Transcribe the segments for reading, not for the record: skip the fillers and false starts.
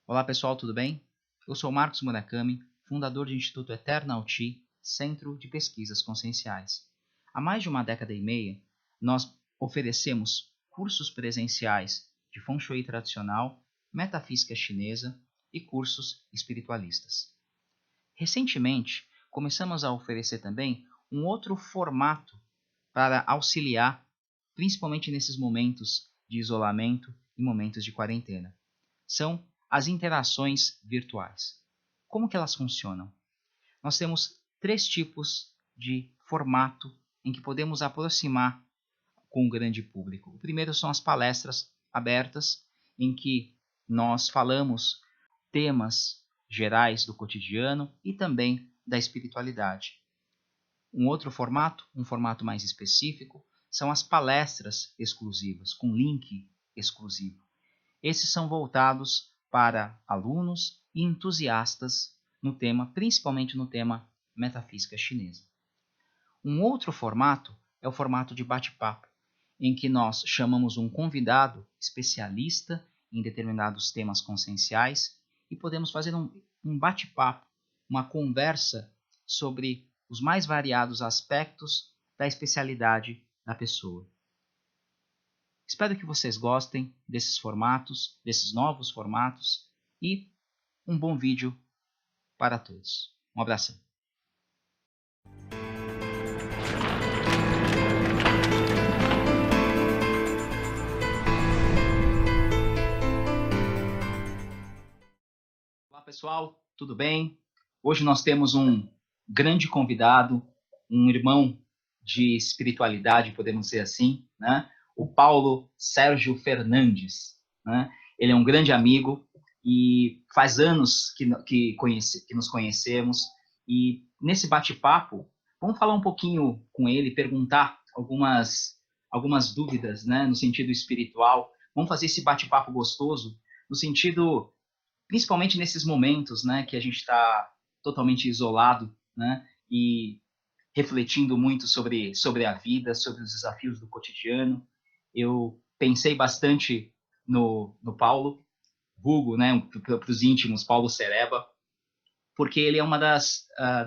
Olá pessoal, tudo bem? Eu sou Marcos Murakami, fundador do Instituto Eternal Chi, Centro de Pesquisas Conscienciais. Há mais de uma década e meia, nós oferecemos cursos presenciais de Feng Shui tradicional, metafísica chinesa e cursos espiritualistas. Recentemente, começamos a oferecer também um outro formato para auxiliar, principalmente nesses momentos de isolamento e momentos de quarentena. São as interações virtuais. Como que elas funcionam? Nós temos 3 tipos de formato em que podemos aproximar com o grande público. O primeiro são as palestras abertas, em que nós falamos temas gerais do cotidiano e também da espiritualidade. Um outro formato, um formato mais específico, são as palestras exclusivas, com link exclusivo. Esses são voltados para alunos e entusiastas no tema, principalmente no tema metafísica chinesa. Um outro formato é o formato de bate-papo, em que nós chamamos um convidado especialista em determinados temas conscienciais e podemos fazer um bate-papo, uma conversa sobre os mais variados aspectos da especialidade da pessoa. Espero que vocês gostem desses formatos, desses novos formatos e um bom vídeo para todos. Um abração. Olá pessoal, tudo bem? Hoje nós temos um grande convidado, um irmão de espiritualidade, podemos dizer assim, né? O Paulo Sérgio Fernandes, né? Ele é um grande amigo e faz anos que nos conhecemos, e nesse bate-papo vamos falar um pouquinho com ele, perguntar algumas dúvidas, né, no sentido espiritual. Vamos fazer esse bate-papo gostoso no sentido, principalmente nesses momentos, né, que a gente está totalmente isolado, né, e refletindo muito sobre a vida, sobre os desafios do cotidiano. Eu pensei bastante no Paulo, vulgo, né, para os íntimos, Paulo Sereba, porque ele é uma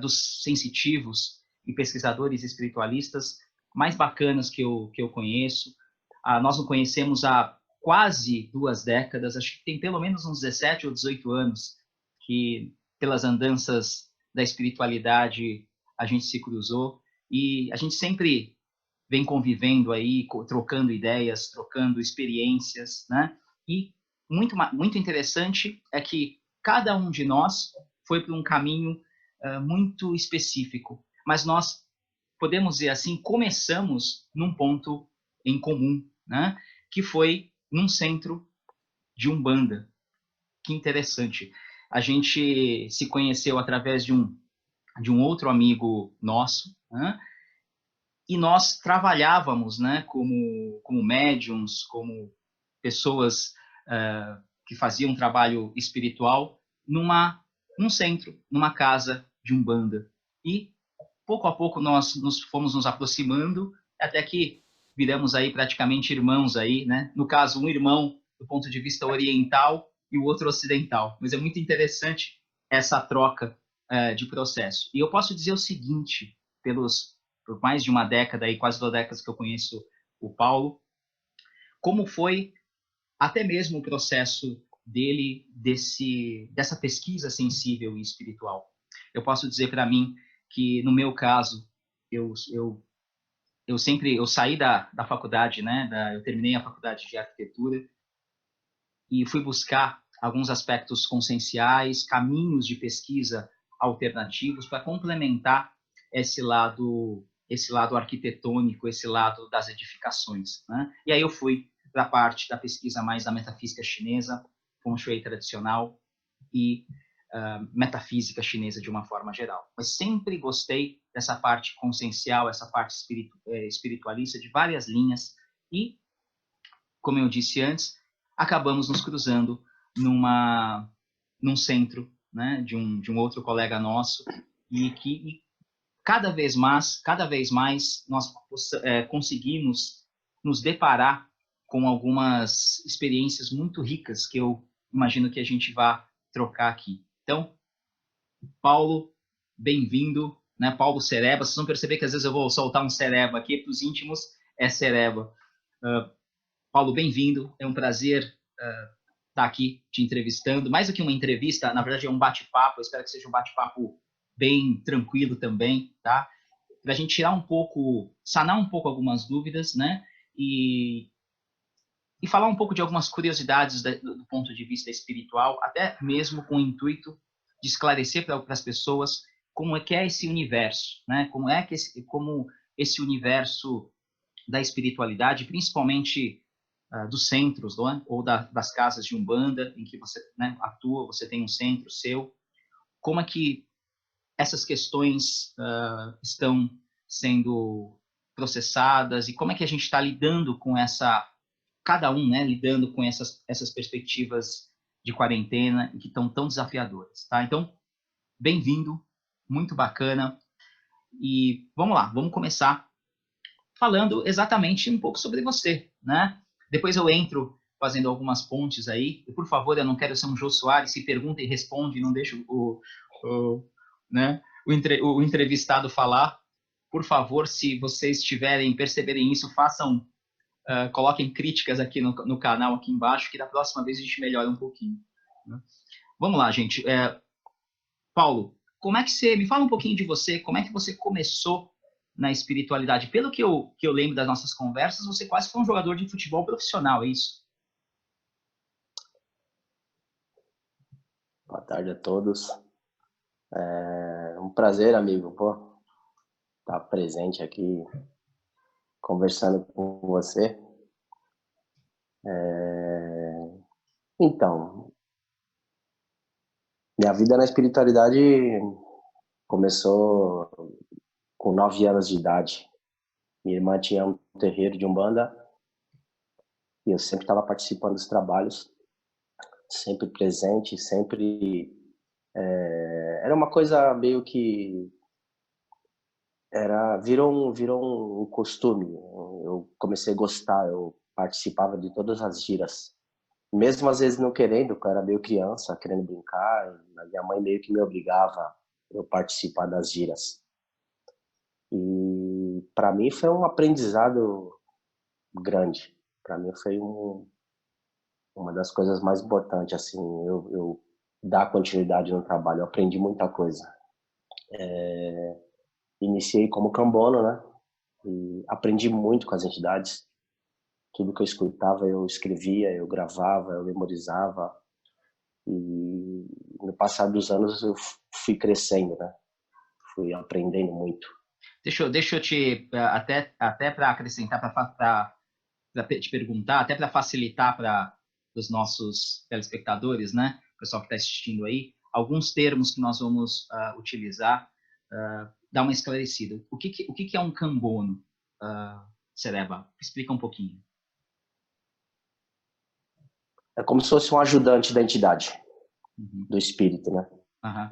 dos sensitivos e pesquisadores espiritualistas mais bacanas que eu conheço. Nós nos conhecemos há quase 2 décadas, acho que tem pelo menos uns 17 ou 18 anos que, pelas andanças da espiritualidade, a gente se cruzou, e a gente sempre vem convivendo aí, trocando ideias, trocando experiências, né? E muito interessante é que cada um de nós foi por um caminho muito específico, mas nós, podemos dizer assim, começamos num ponto em comum, né? Que foi num centro de Umbanda. Que interessante. A gente se conheceu através de um outro amigo nosso, né? E nós trabalhávamos, né, como médiums, como pessoas que faziam um trabalho espiritual num centro, numa casa de Umbanda. E pouco a pouco nós fomos nos aproximando, até que viramos aí praticamente irmãos aí, né? No caso, um irmão do ponto de vista oriental e o outro ocidental. Mas é muito interessante essa troca de processo. E eu posso dizer o seguinte, por mais de uma década, aí, quase 2 décadas que eu conheço o Paulo, como foi até mesmo o processo dele, dessa pesquisa sensível e espiritual. Eu posso dizer para mim que, no meu caso, eu saí da faculdade, né? Eu terminei a faculdade de arquitetura e fui buscar alguns aspectos conscienciais, caminhos de pesquisa alternativos para complementar esse lado arquitetônico, esse lado das edificações, né? E aí eu fui para a parte da pesquisa mais da metafísica chinesa, Feng Shui tradicional e metafísica chinesa de uma forma geral. Mas sempre gostei dessa parte consciencial, essa parte espiritualista, de várias linhas, e, como eu disse antes, acabamos nos cruzando num centro, né, de um outro colega nosso, e cada vez mais nós conseguimos nos deparar com algumas experiências muito ricas, que eu imagino que a gente vá trocar aqui. Então, Paulo, bem-vindo, né? Paulo Cereba. Vocês vão perceber que às vezes eu vou soltar um Cereba aqui, para os íntimos é Cereba. Paulo, bem-vindo. É um prazer estar aqui te entrevistando. Mais do que uma entrevista, na verdade é um bate-papo. Eu espero que seja um bate-papo bem tranquilo também, tá? Para a gente tirar um pouco, sanar um pouco algumas dúvidas, né? E falar um pouco de algumas curiosidades do ponto de vista espiritual, até mesmo com o intuito de esclarecer para as pessoas como é que é esse universo, né? Como esse universo da espiritualidade, principalmente dos centros, né? Ou das casas de umbanda em que você, né, atua, você tem um centro seu, como é que essas questões estão sendo processadas e como é que a gente está lidando com cada um, né, lidando com essas perspectivas de quarentena que estão tão desafiadoras, tá? Então, bem-vindo, muito bacana. E vamos lá, vamos começar falando exatamente um pouco sobre você, né? Depois eu entro fazendo algumas pontes aí. E, por favor, eu não quero ser um Jô Soares, se pergunta e responde, não deixa o entrevistado falar. Por favor, se vocês perceberem isso, coloquem críticas aqui no canal, aqui embaixo, que da próxima vez a gente melhora um pouquinho. Né? Vamos lá, gente. Paulo, me fala um pouquinho de você, como é que você começou na espiritualidade? Pelo que eu lembro das nossas conversas, você quase foi um jogador de futebol profissional, é isso? Boa tarde a todos. É um prazer, amigo, estar presente aqui, conversando com você. Então, minha vida na espiritualidade começou com 9 anos de idade. Minha irmã tinha um terreiro de umbanda e eu sempre estava participando dos trabalhos, sempre presente, sempre... era uma coisa meio que virou um costume. Eu comecei a gostar, eu participava de todas as giras. Mesmo às vezes não querendo, porque eu era meio criança, querendo brincar, a minha mãe meio que me obrigava a eu participar das giras. E para mim foi um aprendizado grande. Para mim foi uma das coisas mais importantes, assim, eu dar continuidade no trabalho. Eu aprendi muita coisa. Iniciei como cambono, né? E aprendi muito com as entidades. Tudo que eu escutava, eu escrevia, eu gravava, eu memorizava. E no passar dos anos eu fui crescendo, né? Fui aprendendo muito. Deixa eu te, até para acrescentar, para te perguntar, até para facilitar para os nossos telespectadores, né? O pessoal que está assistindo aí, alguns termos que nós vamos utilizar, dar uma esclarecida. O que é um cambono, Cereba? Explica um pouquinho. É como se fosse um ajudante da entidade, do espírito, né? Uhum.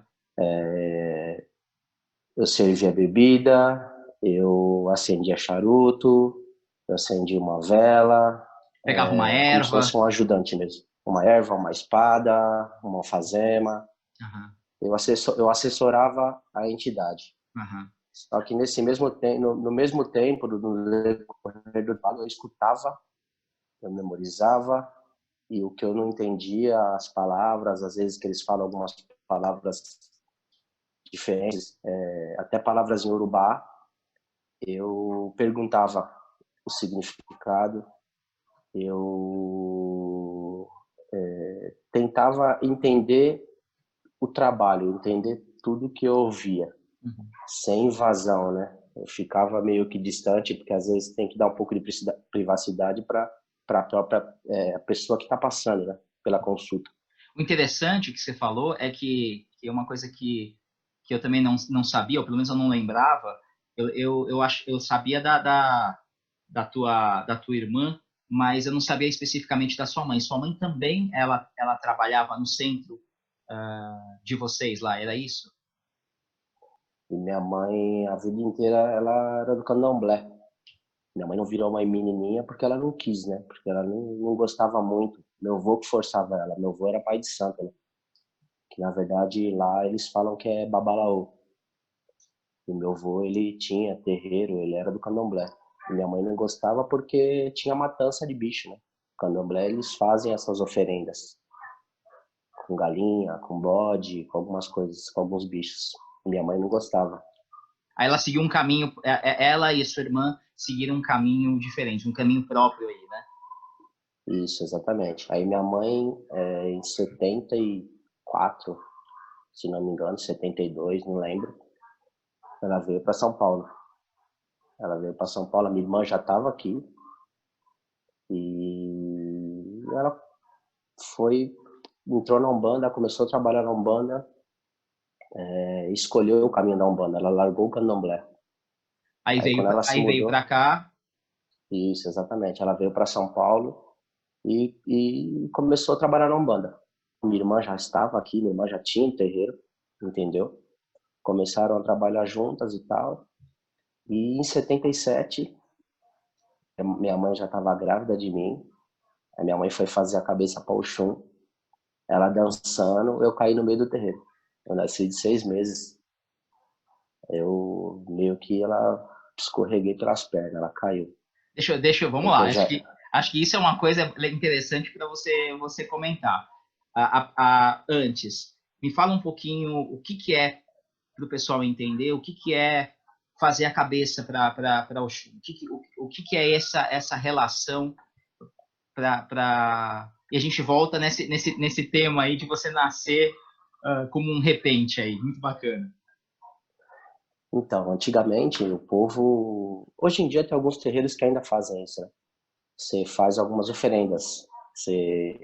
Eu servia bebida, eu acendia charuto, eu acendi uma vela. Pegava uma Como se erva. fosse um ajudante mesmo. Uma erva, uma espada, uma alfazema. Uhum. Eu assessorava a entidade. Uhum. Só que nesse mesmo no mesmo tempo, no decorrer do trabalho, eu escutava, eu memorizava, e o que eu não entendia, as palavras, às vezes que eles falam algumas palavras diferentes, até palavras em Urubá, eu perguntava o significado, eu tentava entender o trabalho, entender tudo que eu ouvia, sem invasão, né? Eu ficava meio que distante, porque às vezes tem que dar um pouco de privacidade para a própria pessoa que está passando, né? Pela consulta. O interessante que você falou é que é uma coisa que eu também não sabia, ou pelo menos eu não lembrava. Eu sabia da tua irmã, mas eu não sabia especificamente da sua mãe. Sua mãe também, ela trabalhava no centro de vocês lá, era isso? E minha mãe, a vida inteira, ela era do candomblé. Minha mãe não virou uma menininha porque ela não quis, né? Porque ela não gostava muito. Meu avô que forçava ela. Meu avô era pai de santo, né? que na verdade lá eles falam que é babalaô. E meu avô, ele tinha terreiro, ele era do candomblé. E minha mãe não gostava porque tinha matança de bicho, né? Candomblé, eles fazem essas oferendas com galinha, com bode, com algumas coisas, com alguns bichos. E minha mãe não gostava. Aí ela seguiu um caminho, ela e a sua irmã seguiram um caminho diferente, um caminho próprio aí, né? Isso, exatamente. Aí minha mãe, em 74, se não me engano, 72, não lembro, ela veio para São Paulo. Ela veio para São Paulo, a minha irmã já estava aqui e ela foi, entrou na Umbanda, começou a trabalhar na Umbanda, escolheu o caminho da Umbanda, ela largou o candomblé. Aí quando ela se Aí veio para mudou, cá. isso, exatamente, ela veio para São Paulo e começou a trabalhar na Umbanda. Minha irmã já estava aqui, minha irmã já tinha um terreiro, entendeu? Começaram a trabalhar juntas e tal. E em 77, minha mãe já estava grávida de mim. A minha mãe foi fazer a cabeça para o Oxum. Ela dançando, eu caí no meio do terreiro. Eu nasci de 6 meses. Eu meio que ela escorreguei pelas pernas, ela caiu. Vamos lá. Porque já. Acho que isso é uma coisa interessante para você comentar. Antes, me fala um pouquinho o que é para o pessoal entender, o que é fazer a cabeça para Oxum. O que é essa relação para e a gente volta nesse tema aí de você nascer como um repente aí, muito bacana. Então, antigamente, o povo. Hoje em dia tem alguns terreiros que ainda fazem isso, né? Você faz algumas oferendas. Você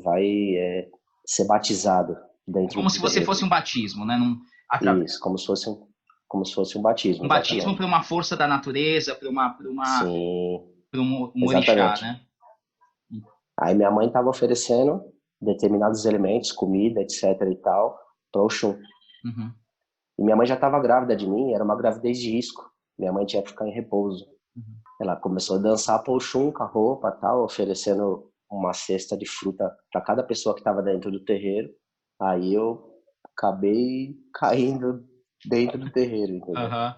vai ser batizado dentro Como do se você terreiro. fosse um batismo, né? Isso, como se fosse um batismo, Um batismo exatamente. para uma força da natureza, Sim, para um orixá, exatamente. né? Aí minha mãe estava oferecendo determinados elementos, comida, etc e tal, para o Oxum. Uhum, E minha mãe já estava grávida de mim, era uma gravidez de risco. Minha mãe tinha que ficar em repouso. uhum. Ela começou a dançar para o Oxum com a roupa tal, oferecendo uma cesta de fruta para cada pessoa que estava dentro do terreiro. Aí eu acabei caindo dentro do terreiro, entendeu? Uhum.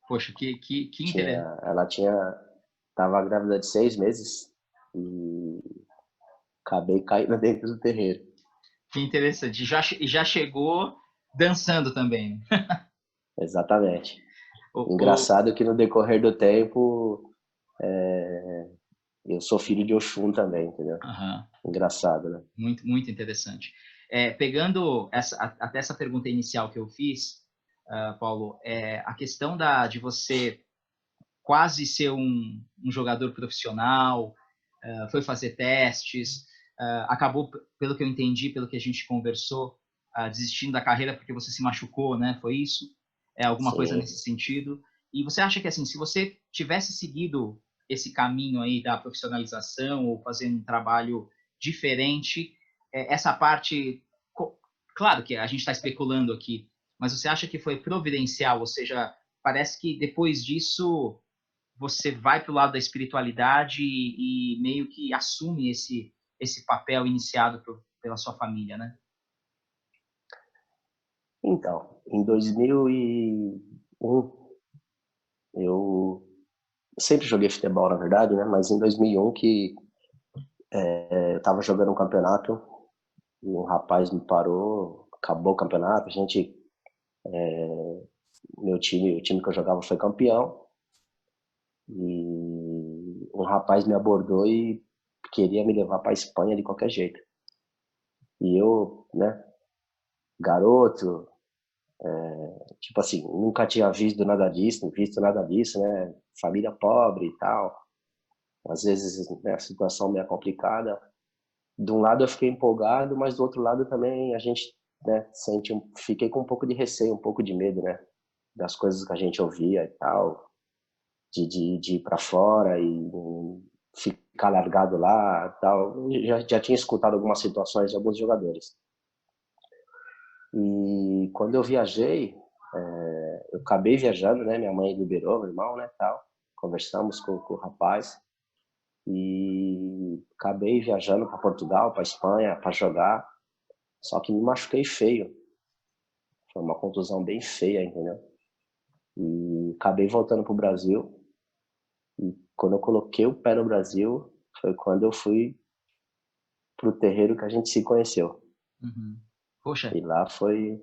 Poxa, que interessante. Ela estava grávida de 6 meses e acabei caindo dentro do terreiro. Que interessante. Já chegou dançando também, né? Exatamente. O, Engraçado que no decorrer do tempo eu sou filho de Oxum também, entendeu? uhum. Engraçado, né? Muito interessante. Pegando até essa pergunta inicial que eu fiz, Paulo, a questão de você quase ser um jogador profissional, foi fazer testes, acabou, pelo que eu entendi, pelo que a gente conversou, desistindo da carreira porque você se machucou, né? Foi isso? É alguma coisa Sim. nesse sentido? E você acha que, assim, se você tivesse seguido esse caminho aí da profissionalização ou fazer um trabalho diferente, essa parte, claro que a gente está especulando aqui, mas você acha que foi providencial? Ou seja, parece que depois disso você vai para o lado da espiritualidade e meio que assume esse papel iniciado pela sua família, né? Então, em 2001, eu sempre joguei futebol, na verdade, né? Mas em 2001 que eu estava jogando um campeonato e um rapaz me parou, acabou o campeonato, o time que eu jogava foi campeão e um rapaz me abordou e queria me levar para a Espanha de qualquer jeito. E eu, né, garoto, tipo assim, nunca tinha visto nada disso, né? Família pobre e tal. Às vezes, né, a situação meio complicada. De um lado eu fiquei empolgado, mas do outro lado também a gente, né, fiquei com um pouco de receio, um pouco de medo, né? Das coisas que a gente ouvia e tal, de ir para fora e ficar largado lá e tal. Já tinha escutado algumas situações de alguns jogadores. E quando eu viajei, eu acabei viajando, né? Minha mãe liberou, meu irmão, né? Tal. Conversamos com o rapaz e acabei viajando para Portugal, para Espanha, para jogar. Só que me machuquei feio. Foi uma contusão bem feia, entendeu? E acabei voltando pro Brasil. E quando eu coloquei o pé no Brasil, foi quando eu fui pro terreiro que a gente se conheceu. Uhum. Poxa, E lá foi...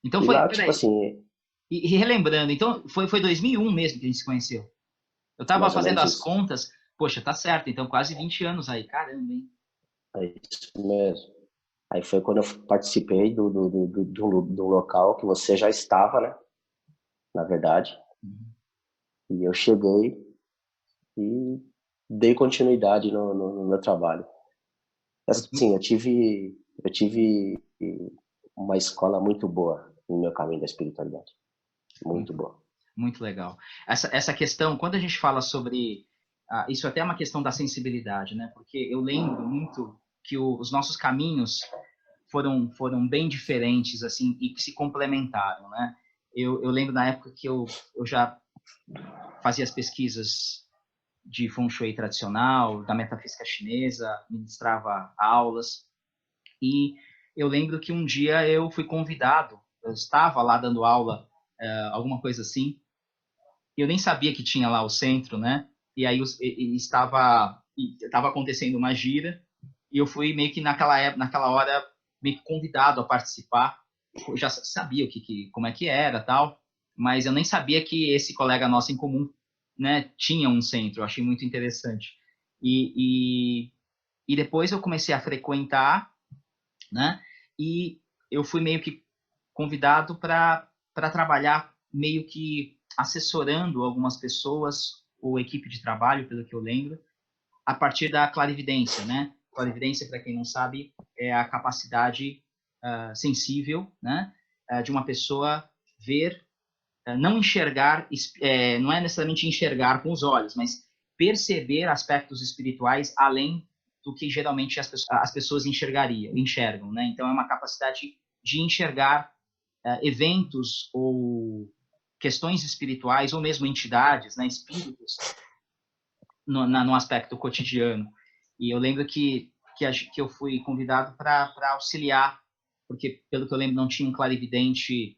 então E foi, lá, tipo peraí, assim, e relembrando, então foi 2001 mesmo que a gente se conheceu. Eu tava mais ou fazendo menos as isso. contas, poxa, tá certo, então quase 20 anos aí, caramba, hein? É isso mesmo. Aí foi quando eu participei do local que você já estava, né? Na verdade. Uhum. E eu cheguei e dei continuidade no meu trabalho. Assim, eu tive uma escola muito boa no meu caminho da espiritualidade. Muito Muito, boa. muito legal. Essa questão, quando a gente fala sobre. Isso até é uma questão da sensibilidade, né? Porque eu lembro muito que os nossos caminhos foram bem diferentes, assim, e que se complementaram, né? Eu lembro na época que eu já fazia as pesquisas de Feng Shui tradicional, da metafísica chinesa, ministrava aulas, e eu lembro que um dia eu fui convidado, eu estava lá dando aula, alguma coisa assim, eu nem sabia que tinha lá o centro, né? E aí estava acontecendo uma gira e eu fui meio que naquela época, naquela hora meio que convidado a participar. Eu já sabia como é que era, tal, mas eu nem sabia que esse colega nosso em comum, né, tinha um centro. Eu achei muito interessante. E, e, e depois eu comecei a frequentar, né? E eu fui meio que convidado para trabalhar meio que assessorando algumas pessoas ou equipe de trabalho, pelo que eu lembro, a partir da clarividência, né? Clarividência, para quem não sabe, é a capacidade sensível, né, de uma pessoa ver, não enxergar, não é necessariamente enxergar com os olhos, mas perceber aspectos espirituais além do que geralmente as pessoas enxergam, né? Então é uma capacidade de enxergar eventos ou questões espirituais ou mesmo entidades, né, espíritos no aspecto cotidiano. E eu lembro que eu fui convidado para auxiliar, porque pelo que eu lembro não tinha um clarividente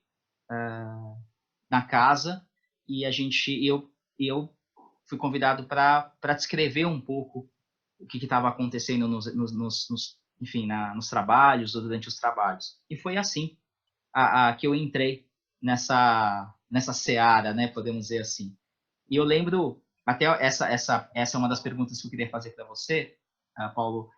na casa e eu fui convidado para descrever um pouco o que estava acontecendo enfim, nos trabalhos ou durante os trabalhos. E foi assim que eu entrei nessa seara, né, podemos dizer assim. E eu lembro, até essa é uma das perguntas que eu queria fazer para você, Paulo.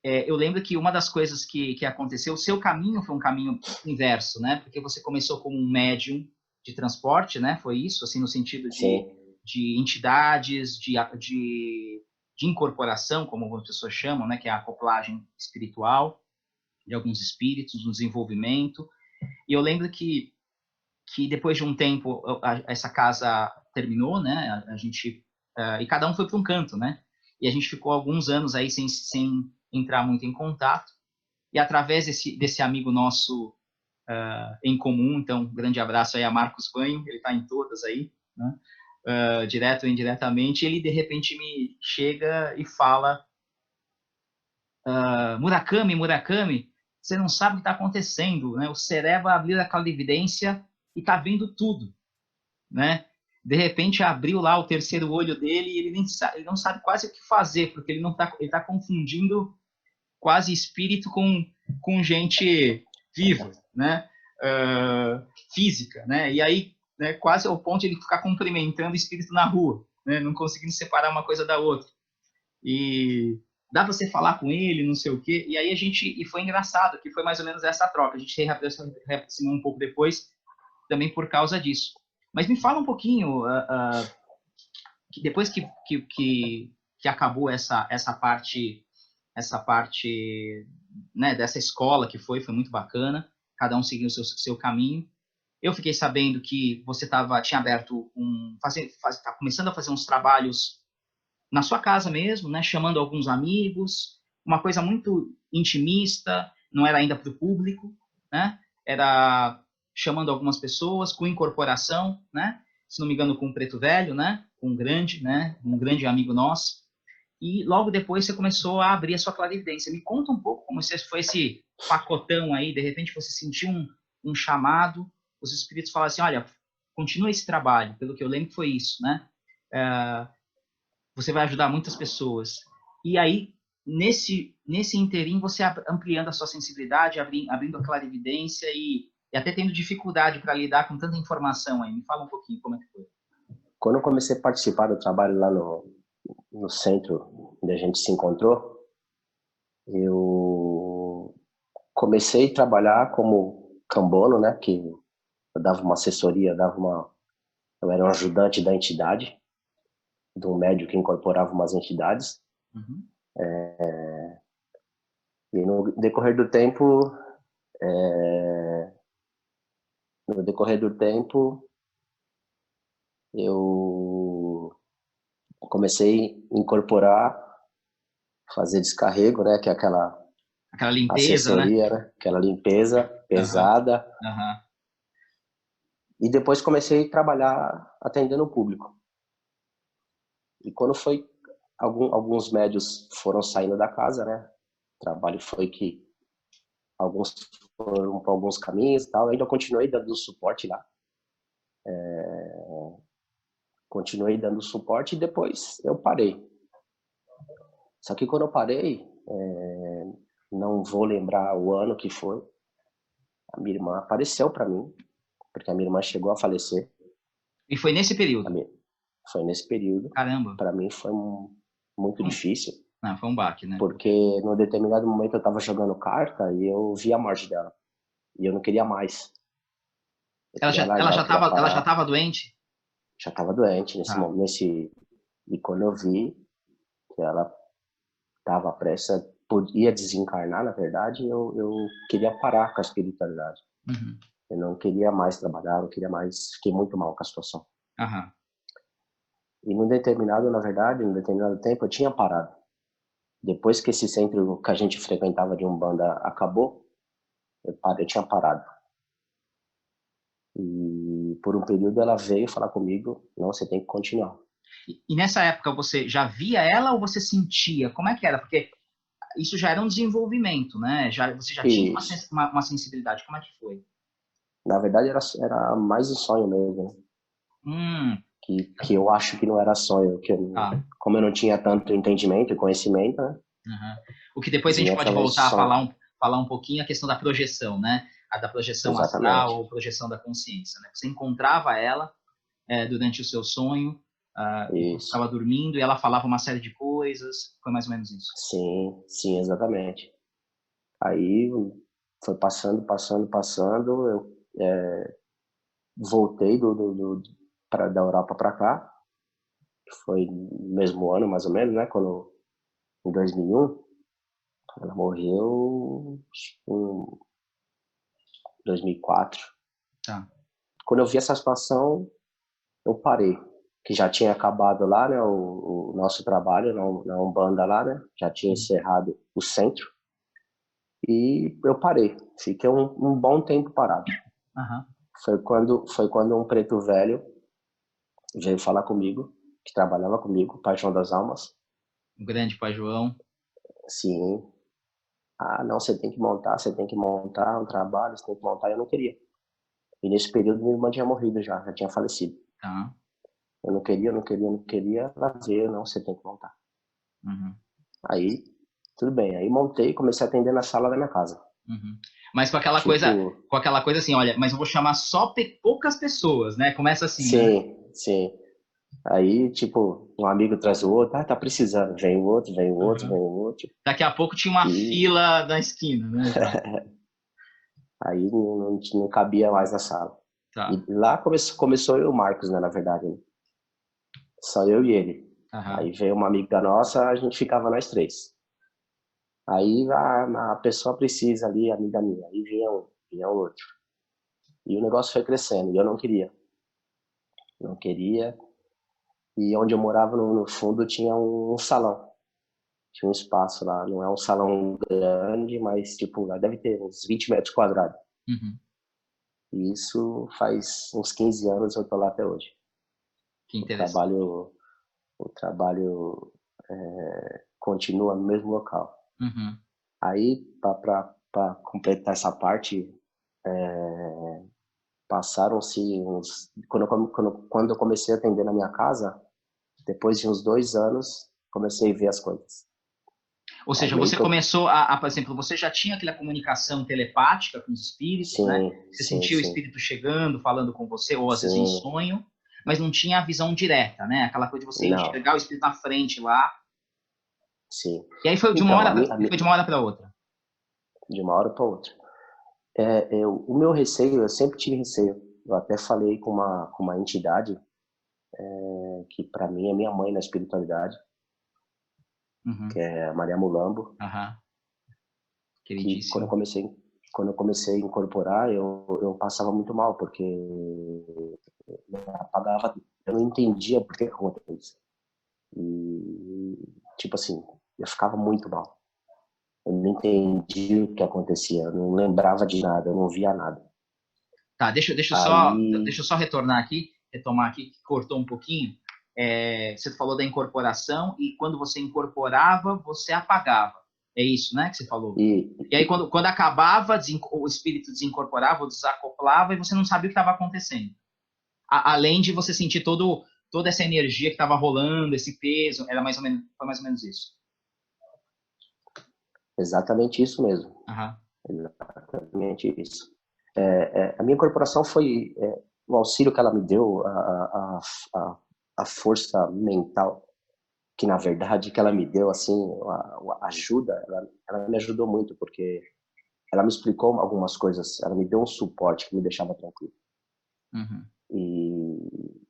Eu lembro que uma das coisas que aconteceu, o seu caminho foi um caminho inverso, né? Porque você começou como um médium de transporte, né? Foi isso, assim, no sentido Sim. de entidades, de incorporação, como algumas pessoas chamam, né? Que é a acoplagem espiritual de alguns espíritos, no desenvolvimento. E eu lembro que depois de um tempo essa casa terminou, né? A gente e cada um foi para um canto, né? E a gente ficou alguns anos aí sem entrar muito em contato. E através desse amigo nosso em comum, então um grande abraço aí a Marcos Banho, ele está em todas aí, né? Direto ou indiretamente, ele de repente me chega e fala: Murakami, você não sabe o que está acontecendo, né? O cérebro abriu aquela evidência e está vendo tudo, né? De repente abriu lá o terceiro olho dele e ele não sabe quase o que fazer, porque ele tá confundindo quase espírito com gente viva, né? Física, né? E aí, né, quase ao ponto de ele ficar cumprimentando o espírito na rua, né? Não conseguindo separar uma coisa da outra. E dá para você falar com ele, não sei o quê. E aí e foi engraçado, que foi mais ou menos essa troca. A gente se reaproximou um pouco depois, também por causa disso. Mas me fala um pouquinho, que depois que acabou essa parte, né, dessa escola que foi muito bacana, cada um seguiu o seu caminho. Eu fiquei sabendo que você tinha aberto tá começando a fazer uns trabalhos na sua casa mesmo, né, chamando alguns amigos, uma coisa muito intimista, não era ainda para o público, né, era chamando algumas pessoas com incorporação, né, se não me engano com o Preto Velho, né, um grande amigo nosso, e logo depois você começou a abrir a sua clarividência. Me conta um pouco como foi pacotão aí, de repente você sentiu um chamado, os espíritos falam assim, olha, continua esse trabalho, pelo que eu lembro foi isso, né? Você vai ajudar muitas pessoas. E aí, nesse interim, você ampliando a sua sensibilidade, abrindo a clarividência e até tendo dificuldade para lidar com tanta informação aí. Me fala um pouquinho como é que foi. Quando eu comecei a participar do trabalho lá no centro onde a gente se encontrou, eu comecei a trabalhar como cambono, né? Que eu dava uma assessoria, eu era um ajudante da entidade, de um médium que incorporava umas entidades. Uhum. E no decorrer do tempo, eu comecei a incorporar, fazer descarrego, né? Que é aquela limpeza, né? assessoria, né? Aquela limpeza Uhum. pesada. Uhum. E depois comecei a trabalhar atendendo o público. E quando foi, alguns médios foram saindo da casa, né? O trabalho foi que alguns foram para alguns caminhos e tal. Eu ainda continuei dando suporte lá. Continuei dando suporte e depois eu parei. Só que quando eu parei, não vou lembrar o ano que foi, a minha irmã apareceu para mim, porque a minha irmã chegou a falecer. E foi nesse período? Foi nesse período. Caramba. Para mim foi muito difícil. Não, foi um baque, né? Porque no determinado momento eu estava jogando carta e eu vi a morte dela. E eu não queria mais. Eu Ela queria já, largar, eu queria ela já parar. tava doente? Já estava doente nesse Tá. momento. E quando eu vi que ela estava prestes, podia desencarnar, na verdade, eu queria parar com a espiritualidade. Uhum. Eu não queria mais trabalhar, não queria mais. Fiquei muito mal com a situação. Aham. E no determinado tempo, eu tinha parado. Depois que esse centro que a gente frequentava de Umbanda acabou, eu tinha parado. E por um período ela veio falar comigo, não, você tem que continuar. E nessa época você já via ela ou você sentia? Como é que era? Porque isso já era um desenvolvimento, né? Você já tinha Isso. uma sensibilidade. Como é que foi? Na verdade era mais um sonho mesmo. Que eu acho que não era sonho, Tá. como eu não tinha tanto entendimento e conhecimento, né? Uhum. O que depois a gente Vinha pode através de voltar a sonho. falar um pouquinho a questão da projeção, né? A da projeção astral Exatamente. ou projeção da consciência, né? Você encontrava ela durante o seu sonho, enquanto Isso. estava dormindo, e ela falava uma série de coisas. Foi mais ou menos isso. Sim, sim, exatamente. Aí foi passando, eu voltei da Europa para cá, que foi no mesmo ano, mais ou menos, né? Em 2001, ela morreu em 2004. Tá. Quando eu vi essa situação, eu parei, que já tinha acabado lá, né, o nosso trabalho na Umbanda lá, né? Já tinha encerrado o centro. E eu parei, fiquei um bom tempo parado. Uhum. Foi quando um preto velho veio falar comigo, que trabalhava comigo, Pai João das Almas. O grande Pai João. Sim. Ah, não, você tem que montar um trabalho, você tem que montar. Eu não queria. E nesse período minha irmã tinha morrido já tinha falecido. Tá. Eu não queria, não queria, não queria. Ela veio, não, você tem que montar. Uhum. Aí, tudo bem. Aí montei e comecei a atender na sala da minha casa. Uhum. Mas Tipo, com aquela coisa assim, olha, mas eu vou chamar só poucas pessoas, né? Começa assim, né? sim, sim. Aí, tipo, um amigo traz o outro, tá precisando. Vem o outro, vem o outro, Uhum. vem o outro. Daqui a pouco tinha uma E fila na esquina, né? Tá. aí não cabia mais na sala. Tá. E lá começou eu e o Marcos, né, na verdade. Né? Só eu e ele. Uhum. Aí veio uma amiga nossa, a gente ficava nós três. Aí a pessoa precisa ali, amiga minha. Aí vinha outro. E o negócio foi crescendo, e eu não queria. Não queria. E onde eu morava, no fundo, tinha um salão. Tinha um espaço lá. Não é um salão grande, mas, tipo, lá deve ter uns 20 metros quadrados. Uhum. E isso faz uns 15 anos eu tô lá até hoje. Que O interessante. trabalho, o trabalho continua no mesmo local. Uhum. Aí, para completar essa parte, passaram-se uns... Quando eu comecei a atender na minha casa, depois de uns 2 anos, comecei a ver as coisas. Ou seja, Aí você começou por exemplo, você já tinha aquela comunicação telepática com os espíritos, sim, né? Você sim, sentia o sim, espírito chegando, falando com você, ou às vezes em sim, sonho, mas não tinha a visão direta, né? Aquela coisa de você não, enxergar o espírito na frente lá. sim. E aí foi de uma Então, hora, foi de uma hora para outra. de uma hora para outra. O meu receio, eu sempre tive receio. Eu até falei com uma entidade que para mim é minha mãe na espiritualidade, Uhum. que é a Maria Mulambo, Aham. que Queridíssimo. quando eu comecei a incorporar, eu passava muito mal, porque eu apagava, eu não entendia por que acontecia isso. E, tipo assim, eu ficava muito mal. Eu não entendia o que acontecia, eu não lembrava de nada, eu não via nada. Tá, deixa Aí, eu só retornar aqui, retomar aqui, que cortou um pouquinho. Você falou da incorporação e quando você incorporava, você apagava. É isso, né, que você falou? e, E aí, quando acabava, o espírito desincorporava ou desacoplava e você não sabia o que estava acontecendo. Além de você sentir toda essa energia que estava rolando, esse peso, foi mais ou menos isso. exatamente isso mesmo. Aham. Exatamente isso. A minha incorporação foi o auxílio que ela me deu, a força mental que na verdade que ela me deu, assim, a ajuda, ela me ajudou muito, porque ela me explicou algumas coisas, ela me deu um suporte que me deixava tranquilo. Uhum. E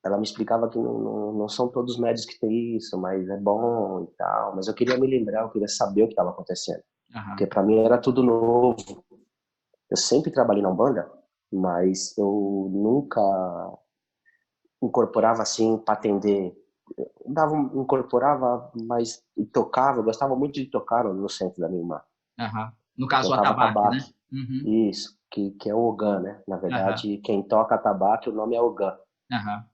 ela me explicava que não são todos os médicos que têm isso, mas é bom e tal. Mas eu queria me lembrar, eu queria saber o que estava acontecendo. Aham. Porque para mim era tudo novo. Eu sempre trabalhei na Umbanda, mas eu nunca incorporava assim para atender. Incorporava, mas tocava. Eu gostava muito de tocar no centro da minha irmã. Aham. No Eu caso, o tocava atabaque, né? atabaque. Uhum. Isso, que é o Ogã, né? Na Aham. verdade, quem toca atabaque, o nome é Ogã. Aham.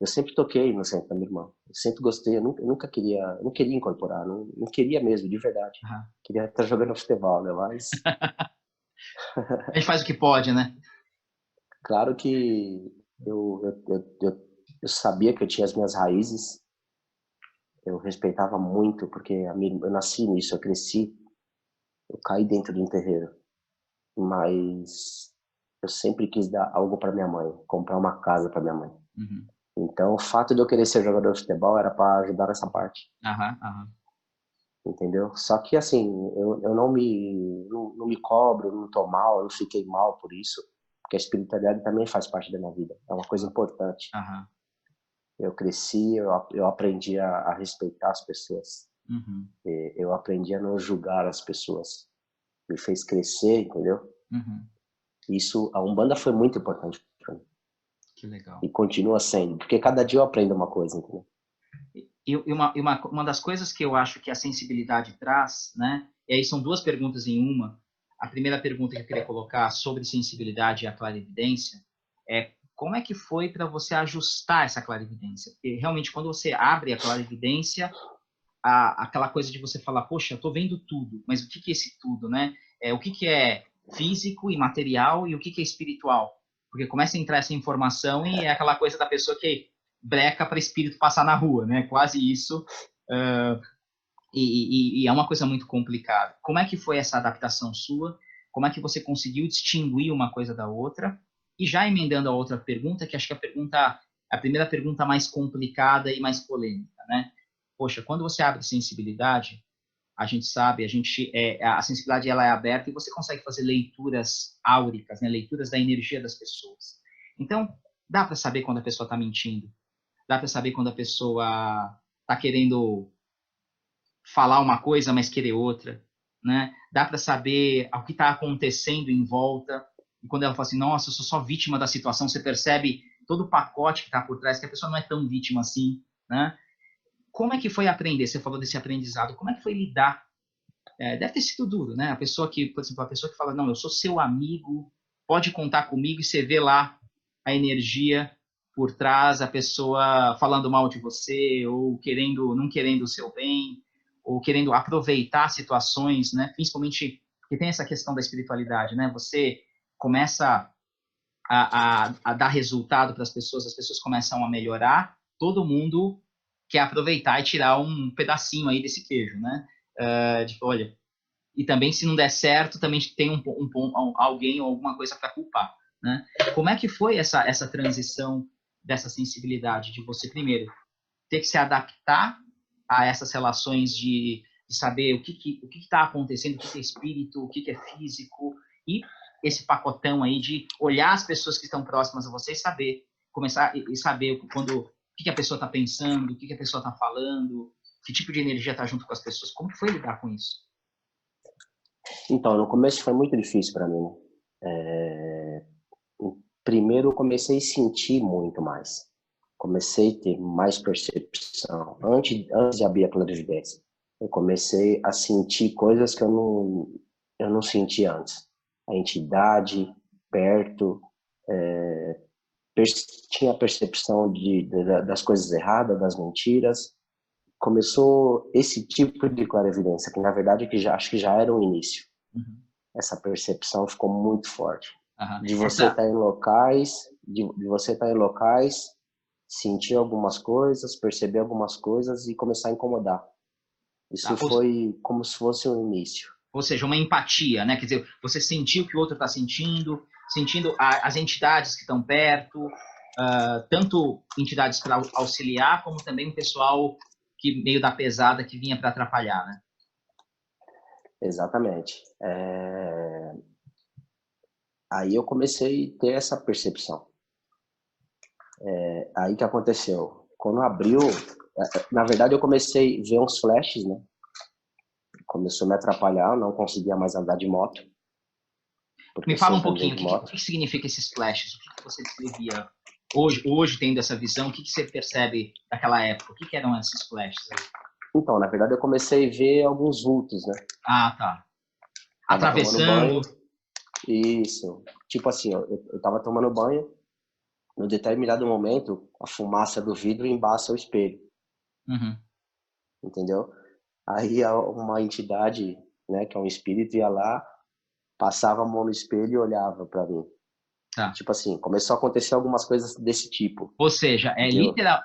Eu sempre toquei no centro da minha irmã. Eu sempre gostei. Eu nunca queria, não queria incorporar. Não queria mesmo, de verdade. Aham. Queria estar jogando futebol, né? Mas, A gente faz o que pode, né? claro que eu sabia que eu tinha as minhas raízes. Eu respeitava muito, porque eu nasci nisso, eu cresci. Eu caí dentro de um terreiro. Mas eu sempre quis dar algo para minha mãe, comprar uma casa para minha mãe. Uhum. Então, o fato de eu querer ser jogador de futebol era para ajudar nessa parte, Aham. Aham. entendeu? Só que, assim, eu não me cobro, não tô mal, eu não fiquei mal por isso, porque a espiritualidade também faz parte da minha vida, é uma coisa importante. Aham. Eu cresci, eu aprendi a respeitar as pessoas, Uhum. eu aprendi a não julgar as pessoas, me fez crescer, entendeu? Uhum. Isso, a Umbanda foi muito importante para mim. Que legal. E continua sendo, porque cada dia eu aprendo uma coisa, entendeu? Uma das coisas que eu acho que a sensibilidade traz, né? E aí são duas perguntas em uma. A primeira pergunta que eu queria colocar sobre sensibilidade e a clarividência é como é que foi para você ajustar essa clarividência? Porque realmente quando você abre a clarividência, aquela coisa de você falar, poxa, eu estou vendo tudo, mas o que que é esse tudo, né? O que que é físico e material e o que que é espiritual? Porque começa a entrar essa informação e é aquela coisa da pessoa que breca para espírito passar na rua, né? Quase isso. Uh, e é uma coisa muito complicada. Como é que foi essa adaptação sua? Como é que você conseguiu distinguir uma coisa da outra? E já emendando a outra pergunta, que acho que a primeira pergunta mais complicada e mais polêmica, né? Poxa, quando você abre sensibilidade, a gente sabe, a sensibilidade ela é aberta e você consegue fazer leituras áuricas, né? Leituras da energia das pessoas. Então, dá para saber quando a pessoa está mentindo, dá para saber quando a pessoa está querendo falar uma coisa, mas querer outra, né? Dá para saber o que está acontecendo em volta. E quando ela fala assim, nossa, eu sou só vítima da situação, você percebe todo o pacote que está por trás, que a pessoa não é tão vítima assim, né? Como é que foi aprender? Você falou desse aprendizado. Como é que foi lidar? Deve ter sido duro, né? A pessoa que, por exemplo, a pessoa que fala, não, eu sou seu amigo, pode contar comigo, e você vê lá a energia por trás, a pessoa falando mal de você ou não querendo o seu bem. ou querendo aproveitar situações, né? Principalmente que tem essa questão da espiritualidade, né? Você começa a dar resultado para as pessoas começam a melhorar, todo mundo quer aproveitar e tirar um pedacinho aí desse queijo, né? Olha, e também se não der certo, também tem alguém ou alguma coisa para culpar, né? Como é que foi essa transição dessa sensibilidade de você, primeiro, ter que se adaptar a essas relações de saber o que está acontecendo, o que é espírito, o que é físico, e esse pacotão aí de olhar as pessoas que estão próximas a você e saber, começar e saber o que a pessoa está pensando, o que a pessoa está falando, que tipo de energia está junto com as pessoas. Como foi lidar com isso? Então, no começo foi muito difícil para mim, né? Primeiro eu comecei a sentir muito mais. Comecei a ter mais percepção. Antes de abrir a clarividência, eu comecei a sentir coisas que eu não sentia antes. A entidade perto, tinha percepção das coisas erradas, das mentiras. Começou esse tipo de clarividência, que na verdade acho que já era um início. Uhum. Essa percepção ficou muito forte. Uhum. De você estar em locais, de você estar em locais, sentir algumas coisas, perceber algumas coisas e começar a incomodar. Isso foi como se fosse um início. Ou seja, uma empatia, né? Quer dizer, você sentiu o que o outro está sentindo as entidades que estão perto, tanto entidades para auxiliar, como também o pessoal que meio da pesada que vinha para atrapalhar, né? Exatamente. Aí eu comecei a ter essa percepção. Aí que aconteceu? Quando abriu, na verdade eu comecei a ver uns flashes, né? Começou a me atrapalhar, eu não conseguia mais andar de moto. Me fala um pouquinho, o que significa esses flashes? O que você descrevia hoje tendo essa visão? O que você percebe daquela época? O que eram esses flashes aí? Então, na verdade, eu comecei a ver alguns vultos, né? Ah, tá. Tava Atravessando. Tomando banho. Isso. Tipo assim, eu tava tomando banho, no determinado momento, a fumaça do vidro embaça o espelho. Uhum. Entendeu? Aí uma entidade, né, que é um espírito, ia lá, passava a mão no espelho e olhava para mim. Tá. Tipo assim, começou a acontecer algumas coisas desse tipo. Ou seja, é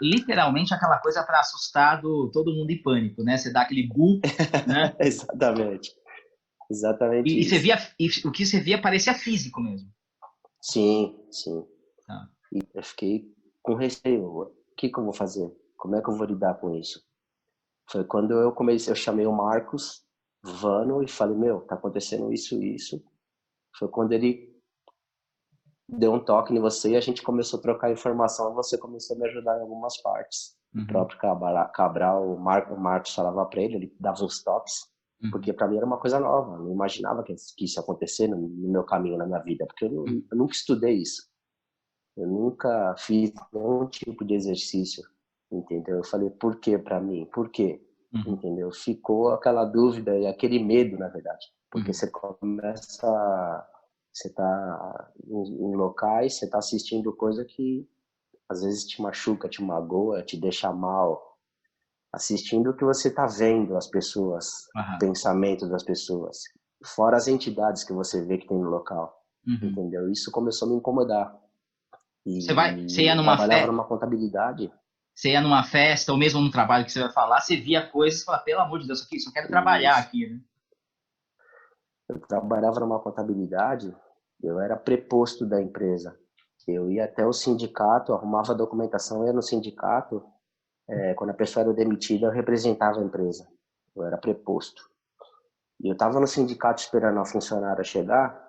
literalmente aquela coisa para assustar todo mundo em pânico, né? Você dá aquele bu, né? Exatamente. Exatamente Você isso. via, o que você via parecia físico mesmo. Sim, sim. Tá. E eu fiquei com receio. O que eu vou fazer? Como é que eu vou lidar com isso? Foi quando eu chamei o Marcos Vano e falei, meu, tá acontecendo isso e isso. Foi quando ele deu um toque em você e a gente começou a trocar informação e você começou a me ajudar em algumas partes. Uhum. O próprio Cabral, o Marcos falava para ele dava uns toques, porque para mim era uma coisa nova, eu não imaginava que isso ia acontecer no meu caminho, na minha vida, porque eu nunca estudei isso. Eu nunca fiz nenhum tipo de exercício, entendeu? Eu falei, por que para mim? Por quê? Uhum. Entendeu? Ficou aquela dúvida e aquele medo, na verdade. Porque você tá em locais, você tá assistindo coisa que às vezes te machuca, te magoa, te deixa mal. Assistindo o que você tá vendo, as pessoas, o pensamento das pessoas. Fora as entidades que você vê que tem no local. Entendeu? Isso começou a me incomodar. Você ia Eu numa trabalhava numa contabilidade. Você ia numa festa ou mesmo num trabalho que você vai falar, você via coisas e fala, pelo amor de Deus, aqui, só quero trabalhar aqui, né? Eu trabalhava numa contabilidade, eu era preposto da empresa. Eu ia até o sindicato, arrumava a documentação, ia no sindicato. Quando a pessoa era demitida, eu representava a empresa. Eu era preposto. E eu estava no sindicato esperando a funcionária chegar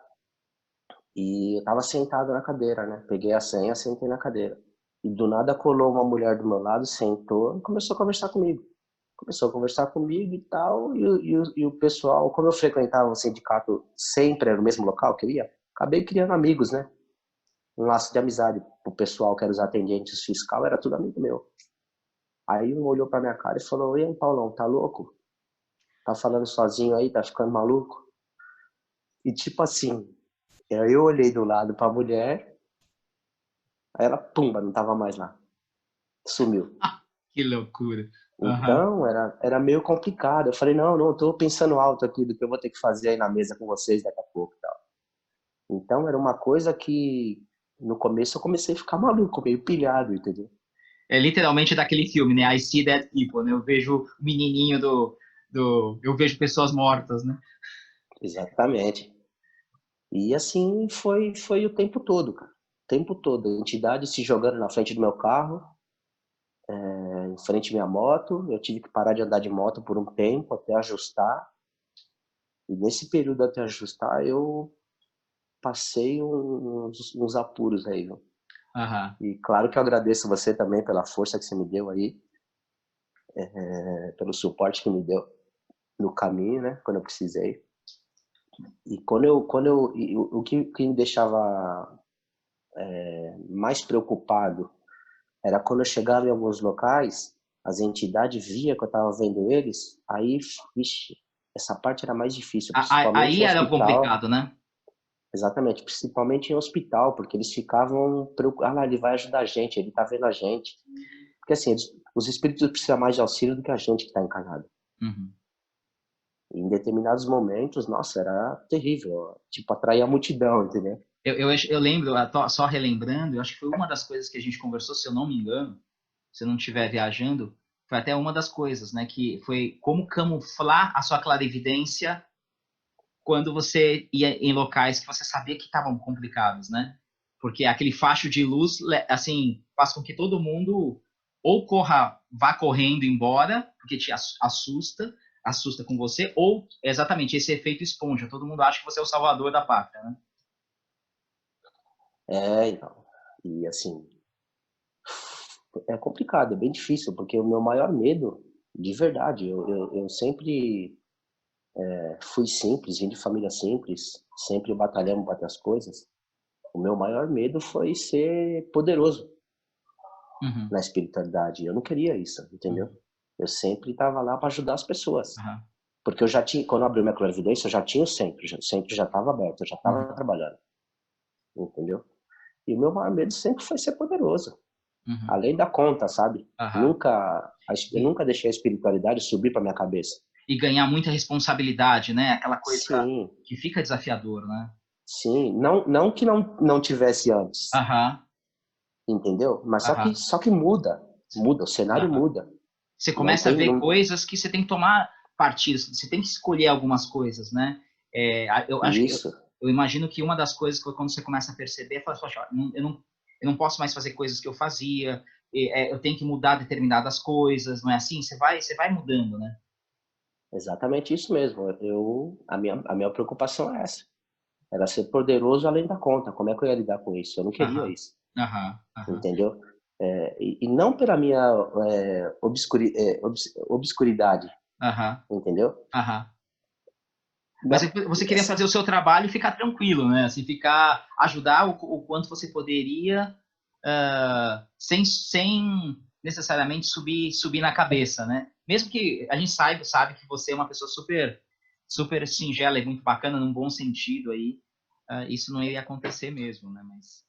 e eu estava sentado na cadeira, né? Peguei a senha, sentei na cadeira. E do nada colou uma mulher do meu lado, sentou e começou a conversar comigo. Começou a conversar comigo e tal, e o pessoal, como eu frequentava o sindicato sempre era no mesmo local que eu ia, acabei criando amigos, né? Um laço de amizade. O pessoal que era os atendentes fiscal era tudo amigo meu. Aí um olhou pra minha cara e falou, e aí, Paulão, tá louco? Tá falando sozinho aí, tá ficando maluco? E tipo assim, eu olhei do lado pra mulher, aí ela, pumba, não tava mais lá. Sumiu. Que loucura. Aham. Então, era meio complicado. Eu falei, não, estou pensando alto aqui do que eu vou ter que fazer aí na mesa com vocês daqui a pouco e tal. Então, era uma coisa que, no começo, eu comecei a ficar maluco, meio pilhado, entendeu? É literalmente daquele filme, né? I See Dead People, né? Eu vejo o menininho eu vejo pessoas mortas, né? Exatamente. E assim foi o tempo todo, cara. O tempo todo. A entidade se jogando na frente do meu carro, em frente à minha moto. Eu tive que parar de andar de moto por um tempo até ajustar. E nesse período até ajustar, eu passei uns apuros aí, viu? Aham. E claro que eu agradeço você também pela força que você me deu aí, pelo suporte que me deu no caminho, né, quando eu precisei. E o que me deixava mais preocupado era quando eu chegava em alguns locais, as entidades via que eu estava vendo eles, aí, vixe, essa parte era mais difícil, principalmente Aí em era hospital. complicado, né? Exatamente, principalmente em hospital, porque eles ficavam preocupados, ah lá, ele vai ajudar a gente, ele tá vendo a gente. Porque assim, os espíritos precisam mais de auxílio do que a gente que está encarnado. Uhum. Em determinados momentos, nossa, era terrível, tipo, atrair a multidão, entendeu? Eu lembro, só relembrando, eu acho que foi uma das coisas que a gente conversou, se eu não me engano, se eu não estiver viajando, foi até uma das coisas, né? Que foi como camuflar a sua clarividência quando você ia em locais que você sabia que estavam complicados, né? Porque aquele facho de luz, assim, faz com que todo mundo ou vá correndo embora, porque te assusta com você, ou exatamente esse efeito esponja, todo mundo acha que você é o salvador da pátria, né? Então. E assim, é complicado, é bem difícil, porque o meu maior medo, de verdade, eu sempre fui simples, vim de família simples, sempre batalhamos para ter as coisas. O meu maior medo foi ser poderoso Uhum, na espiritualidade. Eu não queria isso, entendeu? uhum, Eu sempre estava lá para ajudar as pessoas. uhum, Porque eu já tinha, quando eu abri minha clarividência, eu já tinha o centro já estava aberto, eu já estava uhum, trabalhando, entendeu? E o meu maior medo sempre foi ser poderoso, uhum. além da conta, sabe? Aham. Eu E, nunca deixei a espiritualidade subir para minha cabeça. e ganhar muita responsabilidade, né? Aquela coisa Sim, que fica desafiador, né? sim, não que não tivesse antes, Aham, entendeu? Mas só que aham, só que muda, o cenário aham. muda. Você Não começa a tem, ver não, coisas que você tem que tomar partido, você tem que escolher algumas coisas, né? Eu acho que isso, eu imagino que uma das coisas que quando você começa a perceber, fala, poxa, eu não posso mais fazer coisas que eu fazia, eu tenho que mudar determinadas coisas, não é assim? Você vai mudando, né? exatamente isso mesmo. A minha preocupação é essa. Era ser poderoso além da conta. Como é que eu ia lidar com isso? Eu não queria Aham, isso, aham, aham, entendeu? E não pela minha obscuridade, aham, entendeu? aham. Mas Não, você queria fazer o seu trabalho e ficar tranquilo, né? Assim, ajudar o quanto você poderia, sem necessariamente subir na cabeça, né? Mesmo que a gente sabe que você é uma pessoa super singela e muito bacana, num bom sentido aí, isso não iria acontecer mesmo, né? Mas